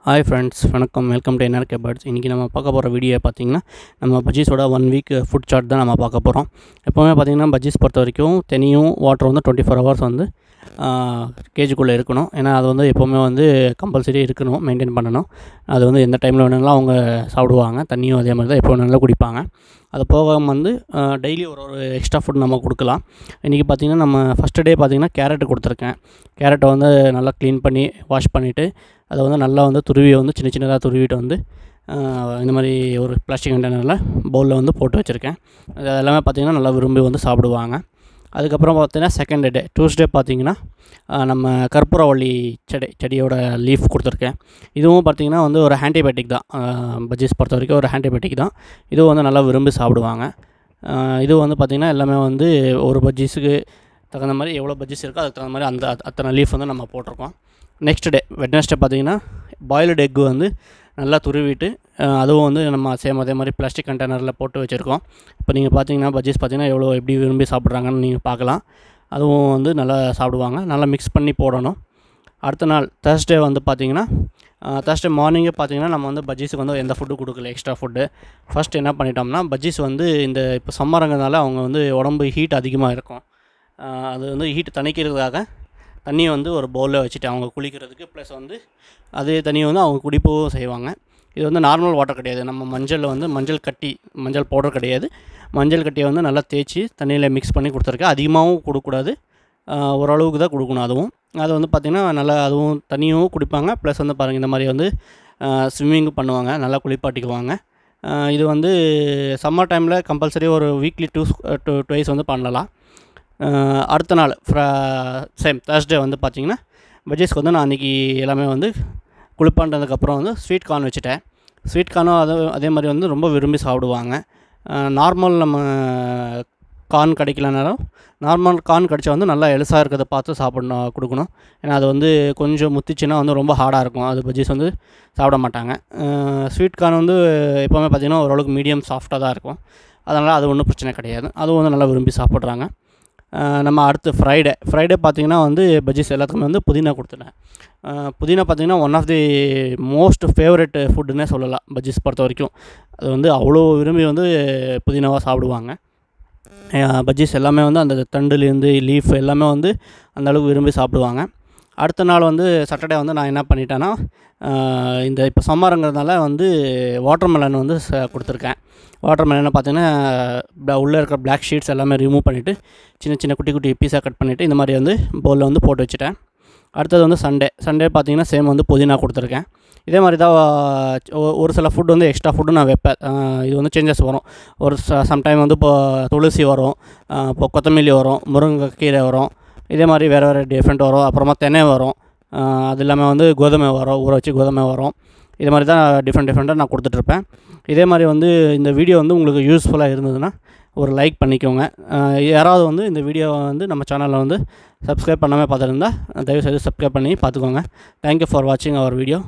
Hi friends, வணக்கம். Welcome to NRK birds. இன்றைக்கி நம்ம பார்க்க போகிற வீடியோ பார்த்திங்கன்னா, நம்ம பஜ்ஜீஸோட 1 வீக் ஃபுட் சார்ட் தான் நம்ம பார்க்க போகிறோம். எப்போவுமே பார்த்திங்கன்னா பஜ்ஜீஸ் பொறுத்த வரைக்கும் தண்ணியும் வாட்டர் வந்து 24 ஹவர்ஸ் வந்து கேஜுக்குள்ளே இருக்கணும். ஏன்னா அது வந்து எப்போவுமே வந்து கம்பல்சரி இருக்கணும், மெயின்டைன் பண்ணணும். அது வந்து எந்த டைமில் வேணுனாலும் அவங்க சாப்பிடுவாங்க. தண்ணியும் அதே மாதிரி தான் எப்போ வேணாலும் குடிப்பாங்க. அது போக வந்து டெய்லி ஒரு எக்ஸ்ட்ரா ஃபுட் நம்ம கொடுக்கலாம். இன்றைக்கி பார்த்திங்கன்னா நம்ம ஃபஸ்ட்டு டே பார்த்திங்கன்னா கேரட் கொடுத்துருக்கேன். கேரட்டை வந்து நல்லா க்ளீன் பண்ணி வாஷ் பண்ணிவிட்டு அதை வந்து நல்லா வந்து வந்து சின்ன சின்னதாக துருவிட்டு வந்து இந்த மாதிரி ஒரு பிளாஸ்டிக் கண்டெய்னரில் பவுலில் வந்து போட்டு வச்சுருக்கேன். அது எல்லாமே பார்த்திங்கன்னா நல்லா விரும்பி வந்து சாப்பிடுவாங்க. அதுக்கப்புறம் பார்த்திங்கன்னா செகண்ட் டே டியூஸ்டே பார்த்திங்கன்னா நம்ம கற்பூரவள்ளி செடியோட லீஃப் கொடுத்துருக்கேன். இதுவும் பார்த்திங்கன்னா வந்து ஒரு ஆன்டிபயோட்டிக் தான். பஜ்ஜீஸ் பொறுத்த வரைக்கும் ஒரு ஆன்டிபயோட்டிக் தான். இதுவும் வந்து நல்லா விரும்பி சாப்பிடுவாங்க. இது வந்து பார்த்திங்கன்னா எல்லாமே வந்து ஒரு பஜ்ஜீஸுக்கு தகுந்த மாதிரி எவ்வளோ பஜ்ஜீஸ் இருக்கோ அதுக்கு தகுந்த மாதிரி அத்தனை லீஃப் வந்து நம்ம போட்டிருக்கோம். நெக்ஸ்ட் டே வெட்னஸ்டே பார்த்திங்கன்னா பாயில்டு எக்கு வந்து நல்லா துருவிட்டு அதுவும் வந்து நம்ம அதே மாதிரி பிளாஸ்டிக் கண்டெய்னரில் போட்டு வச்சுருக்கோம். இப்போ நீங்கள் பார்த்தீங்கன்னா பஜ்ஜீஸ் பார்த்திங்கன்னா எப்படி விரும்பி சாப்பிட்றாங்கன்னு நீங்கள் பார்க்கலாம். அதுவும் வந்து நல்லா சாப்பிடுவாங்க. நல்லா மிக்ஸ் பண்ணி போடணும். அடுத்த நாள் தேர்ஸ்டே வந்து பார்த்திங்கன்னா தேர்ஸ்டே மார்னிங்கே பார்த்திங்கன்னா நம்ம வந்து பஜ்ஜீஸுக்கு வந்து எந்த ஃபுட்டு கொடுக்கல, எக்ஸ்ட்ரா ஃபுட்டு. ஃபஸ்ட்டு என்ன பண்ணிட்டோம்னா பஜ்ஜீஸ் வந்து இப்போ சம்மருங்கிறதுனால அவங்க வந்து உடம்பு ஹீட் அதிகமாக இருக்கும். அது வந்து ஹீட் தணிக்கிறதுக்காக தண்ணியை வந்து ஒரு பவுலில் வச்சுட்டு அவங்க குளிக்கிறதுக்கு ப்ளஸ் வந்து அதே தண்ணியை வந்து அவங்க குடிப்பவும் செய்வாங்க. இது வந்து நார்மல் வாட்டர் கிடையாது. நம்ம மஞ்சளில் வந்து மஞ்சள் பவுடர் கிடையாது. மஞ்சள் கட்டியை வந்து நல்லா தேய்ச்சி தண்ணியில் மிக்ஸ் பண்ணி கொடுத்துருக்கேன். அதிகமாகவும் கொடுக்கக்கூடாது, ஓரளவுக்கு தான் கொடுக்கணும். அது வந்து பார்த்திங்கன்னா நல்லா அதுவும் தண்ணியும் குடிப்பாங்க. ப்ளஸ் வந்து பாருங்கள் இந்த மாதிரி வந்து ஸ்விம்மிங்கும் பண்ணுவாங்க, நல்லா குளிப்பாட்டிக்குவாங்க. இது வந்து சம்மர் டைமில் கம்பல்சரி ஒரு வீக்லி ட்வைஸ் வந்து பண்ணலாம். அடுத்த நாள் சேம் தேர்ஸ்டே வந்து பார்த்திங்கன்னா பஜ்ஜீஸ்க்கு வந்து நான் அன்றைக்கி எல்லாமே வந்து குளிப்பாண்டதுக்கப்புறம் வந்து ஸ்வீட் கார்ன் வச்சுட்டேன். ஸ்வீட் கார்னும் அதே மாதிரி வந்து ரொம்ப விரும்பி சாப்பிடுவாங்க. நார்மல் நம்ம கார்ன் கிடைக்கலனாலும் நார்மல் கார்ன் கிடைச்சா வந்து நல்லா எலுசாக இருக்கிறத பார்த்து கொடுக்கணும். ஏன்னா அது வந்து கொஞ்சம் முத்திச்சுன்னா வந்து ரொம்ப ஹார்டாக இருக்கும். அது பஜ்ஜீஸ் வந்து சாப்பிட மாட்டாங்க. ஸ்வீட் கார்ன் வந்து எப்போவுமே பார்த்திங்கன்னா ஓரளவுக்கு மீடியம் சாஃப்டாக தான் இருக்கும். அதனால் அது ஒன்றும் பிரச்சனை கிடையாது. அதுவும் வந்து நல்லா விரும்பி சாப்பிட்றாங்க. நம்ம அடுத்து ஃப்ரைடே பார்த்திங்கன்னா வந்து பஜ்ஜீஸ் எல்லாத்துக்குமே வந்து புதினா கொடுத்துட்டேன். புதினா பார்த்திங்கன்னா one of the most favourite ஃபுட்டுன்னே சொல்லலாம் பஜ்ஜீஸ் பொறுத்த வரைக்கும். அது வந்து அவ்வளோ விரும்பி வந்து புதினாவாக சாப்பிடுவாங்க. பஜ்ஜீஸ் எல்லாமே வந்து அந்த தண்டுலேருந்து லீஃப் எல்லாமே வந்து அந்தளவுக்கு விரும்பி சாப்பிடுவாங்க. அடுத்த நாள் வந்து சாட்டர்டே வந்து நான் என்ன பண்ணிட்டேன்னா இப்போ சம்மருங்கிறதுனால வந்து வாட்டர்மெலன் வந்து கொடுத்துருக்கேன். வாட்டர்மெலனை பார்த்திங்கன்னா உள்ளே இருக்கிற பிளாக் ஷீட்ஸ் எல்லாமே ரிமூவ் பண்ணிவிட்டு சின்ன சின்ன குட்டி குட்டி பீஸாக கட் பண்ணிவிட்டு இந்த மாதிரி வந்து பவுலில் வந்து போட்டு வச்சுட்டேன். அடுத்தது வந்து சண்டே பார்த்திங்கன்னா சேம் வந்து புதினா கொடுத்துருக்கேன். இதே மாதிரி தான் ஒரு சில ஃபுட் வந்து எக்ஸ்ட்ரா ஃபுட்டு நான் வைப்பேன். இது வந்து சேஞ்சஸ் வரும். சம்டைம் வந்து இப்போ துளசி வரும், இப்போ கொத்தமல்லி வரும், முருங்கைக்கீரை வரும், இதே மாதிரி வேறு டிஃப்ரெண்ட் வரும். அப்புறமா தென்னை வரும், அது இல்லாமல் வந்து கோதுமை வரும், ஊற வச்சு கோதுமை வரும். இது மாதிரி தான் டிஃப்ரெண்ட்டாக நான் கொடுத்துட்ருப்பேன். இதே மாதிரி வந்து இந்த வீடியோ வந்து உங்களுக்கு யூஸ்ஃபுல்லாக இருந்ததுன்னா ஒரு லைக் பண்ணிக்கோங்க. யாராவது வந்து இந்த வீடியோவை வந்து நம்ம சேனலில் வந்து சப்ஸ்கிரைப் பண்ணாமல் பார்த்துருந்தா தயவுசெய்து சப்ஸ்கிரைப் பண்ணி பார்த்துக்கோங்க. தேங்க்யூ ஃபார் வாட்சிங் அவர் வீடியோ.